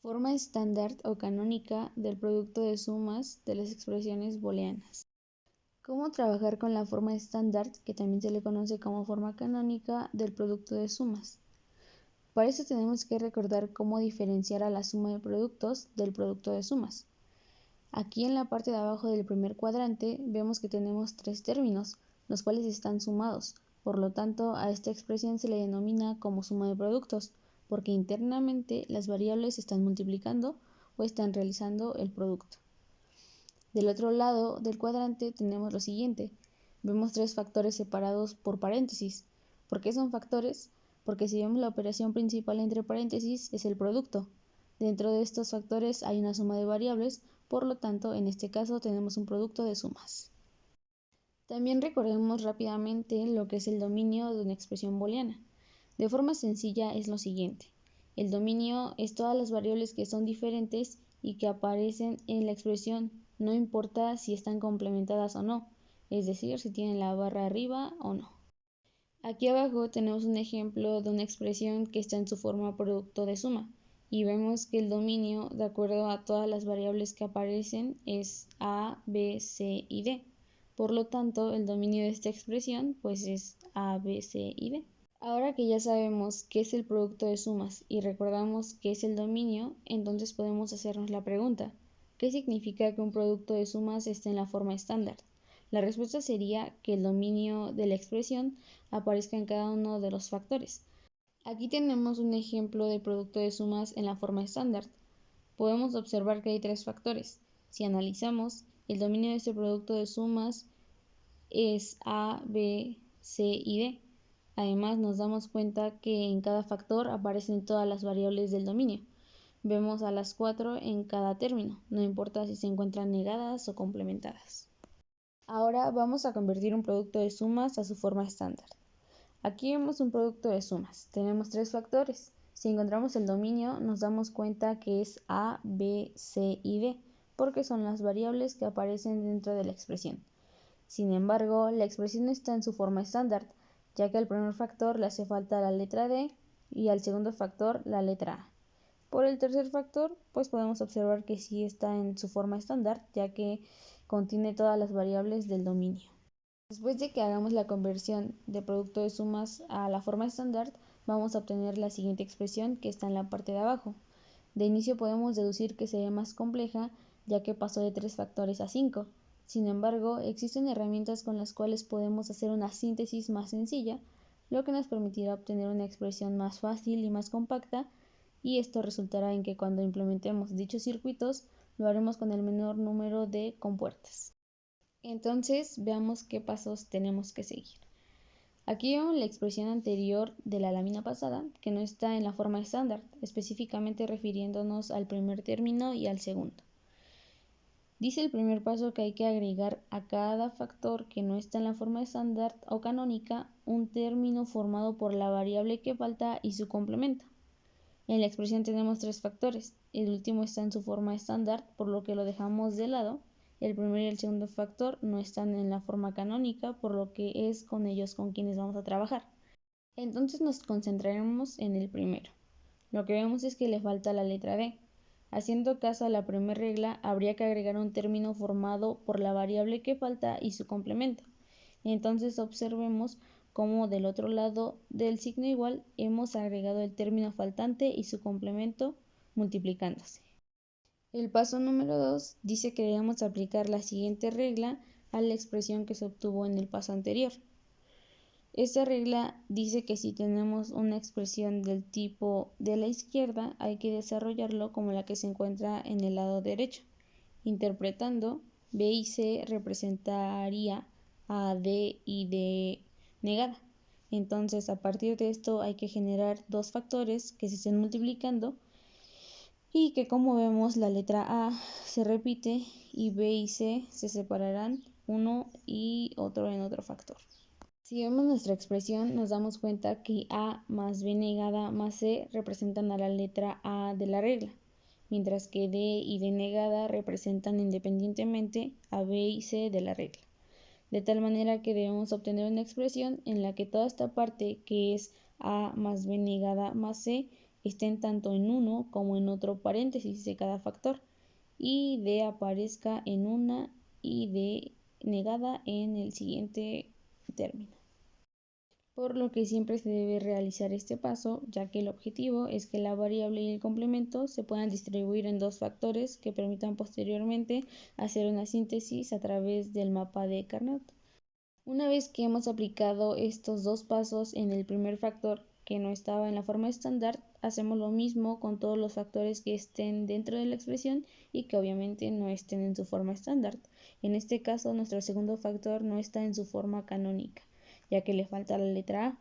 Forma estándar o canónica del producto de sumas de las expresiones booleanas. ¿Cómo trabajar con la forma estándar, que también se le conoce como forma canónica del producto de sumas? Para eso tenemos que recordar cómo diferenciar a la suma de productos del producto de sumas. Aquí en la parte de abajo del primer cuadrante vemos que tenemos tres términos, los cuales están sumados. Por lo tanto, a esta expresión se le denomina como suma de productos, porque internamente las variables se están multiplicando o están realizando el producto. Del otro lado del cuadrante tenemos lo siguiente. Vemos tres factores separados por paréntesis. ¿Por qué son factores? Porque si vemos la operación principal entre paréntesis es el producto. Dentro de estos factores hay una suma de variables, por lo tanto, en este caso tenemos un producto de sumas. También recordemos rápidamente lo que es el dominio de una expresión booleana. De forma sencilla es lo siguiente. El dominio es todas las variables que son diferentes y que aparecen en la expresión, no importa si están complementadas o no, es decir, si tienen la barra arriba o no. Aquí abajo tenemos un ejemplo de una expresión que está en su forma producto de suma y vemos que el dominio, de acuerdo a todas las variables que aparecen, es A, B, C y D. Por lo tanto, el dominio de esta expresión pues es A, B, C y D. Ahora que ya sabemos qué es el producto de sumas y recordamos qué es el dominio, entonces podemos hacernos la pregunta, ¿qué significa que un producto de sumas esté en la forma estándar? La respuesta sería que el dominio de la expresión aparezca en cada uno de los factores. Aquí tenemos un ejemplo de producto de sumas en la forma estándar. Podemos observar que hay tres factores. Si analizamos, el dominio de este producto de sumas es A, B, C y D. Además, nos damos cuenta que en cada factor aparecen todas las variables del dominio. Vemos a las 4 en cada término, no importa si se encuentran negadas o complementadas. Ahora vamos a convertir un producto de sumas a su forma estándar. Aquí vemos un producto de sumas. Tenemos tres factores. Si encontramos el dominio, nos damos cuenta que es A, B, C y D, porque son las variables que aparecen dentro de la expresión. Sin embargo, la expresión no está en su forma estándar, ya que al primer factor le hace falta la letra D y al segundo factor la letra A. Por el tercer factor, pues podemos observar que sí está en su forma estándar, ya que contiene todas las variables del dominio. Después de que hagamos la conversión de producto de sumas a la forma estándar, vamos a obtener la siguiente expresión que está en la parte de abajo. De inicio podemos deducir que sería más compleja, ya que pasó de 3 factores a 5. Sin embargo, existen herramientas con las cuales podemos hacer una síntesis más sencilla, lo que nos permitirá obtener una expresión más fácil y más compacta, y esto resultará en que cuando implementemos dichos circuitos, lo haremos con el menor número de compuertas. Entonces, veamos qué pasos tenemos que seguir. Aquí vemos la expresión anterior de la lámina pasada, que no está en la forma estándar, específicamente refiriéndonos al primer término y al segundo. Dice el primer paso que hay que agregar a cada factor que no está en la forma estándar o canónica un término formado por la variable que falta y su complemento. En la expresión tenemos tres factores. El último está en su forma estándar, por lo que lo dejamos de lado. El primer y el segundo factor no están en la forma canónica, por lo que es con ellos con quienes vamos a trabajar. Entonces nos concentraremos en el primero. Lo que vemos es que le falta la letra D. Haciendo caso a la primera regla, habría que agregar un término formado por la variable que falta y su complemento. Entonces observemos cómo del otro lado del signo igual hemos agregado el término faltante y su complemento multiplicándose. El paso número 2 dice que debemos aplicar la siguiente regla a la expresión que se obtuvo en el paso anterior. Esta regla dice que si tenemos una expresión del tipo de la izquierda, hay que desarrollarlo como la que se encuentra en el lado derecho. Interpretando, B y C representaría a D y D negada. Entonces, a partir de esto hay que generar dos factores que se estén multiplicando y que, como vemos, la letra A se repite y B y C se separarán uno y otro en otro factor. Si vemos nuestra expresión, nos damos cuenta que A más B negada más C representan a la letra A de la regla, mientras que D y D negada representan independientemente a B y C de la regla. De tal manera que debemos obtener una expresión en la que toda esta parte, que es A más B negada más C, estén tanto en uno como en otro paréntesis de cada factor y D aparezca en una y D negada en el siguiente término. Por lo que siempre se debe realizar este paso, ya que el objetivo es que la variable y el complemento se puedan distribuir en dos factores que permitan posteriormente hacer una síntesis a través del mapa de Carnot. Una vez que hemos aplicado estos dos pasos en el primer factor que no estaba en la forma estándar, hacemos lo mismo con todos los factores que estén dentro de la expresión y que obviamente no estén en su forma estándar. En este caso, nuestro segundo factor no está en su forma canónica, ya que le falta la letra A.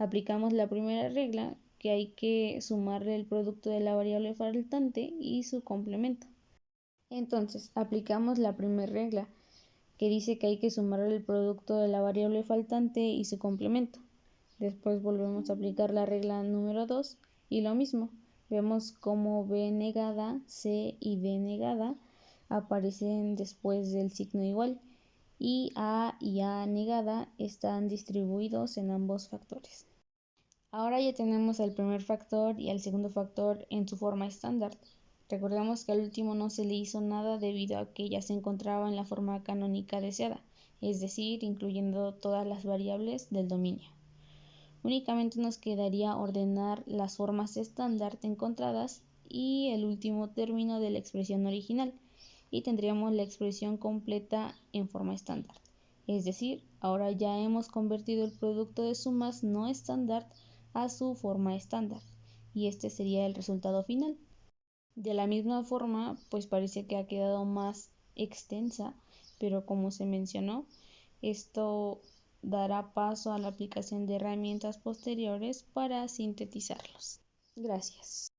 Aplicamos la primera regla, que hay que sumarle el producto de la variable faltante y su complemento. Entonces, aplicamos la primera regla, que dice que hay que sumar el producto de la variable faltante y su complemento. Después volvemos a aplicar la regla número 2 y lo mismo. Vemos cómo B negada, C y D negada aparecen después del signo igual y A negada están distribuidos en ambos factores. Ahora ya tenemos al primer factor y al segundo factor en su forma estándar. Recordemos que al último no se le hizo nada debido a que ya se encontraba en la forma canónica deseada, es decir, incluyendo todas las variables del dominio. Únicamente nos quedaría ordenar las formas estándar encontradas y el último término de la expresión original, y tendríamos la expresión completa en forma estándar. Es decir, ahora ya hemos convertido el producto de sumas no estándar a su forma estándar, y este sería el resultado final. De la misma forma, pues parece que ha quedado más extensa, pero como se mencionó, esto dará paso a la aplicación de herramientas posteriores para sintetizarlos. Gracias.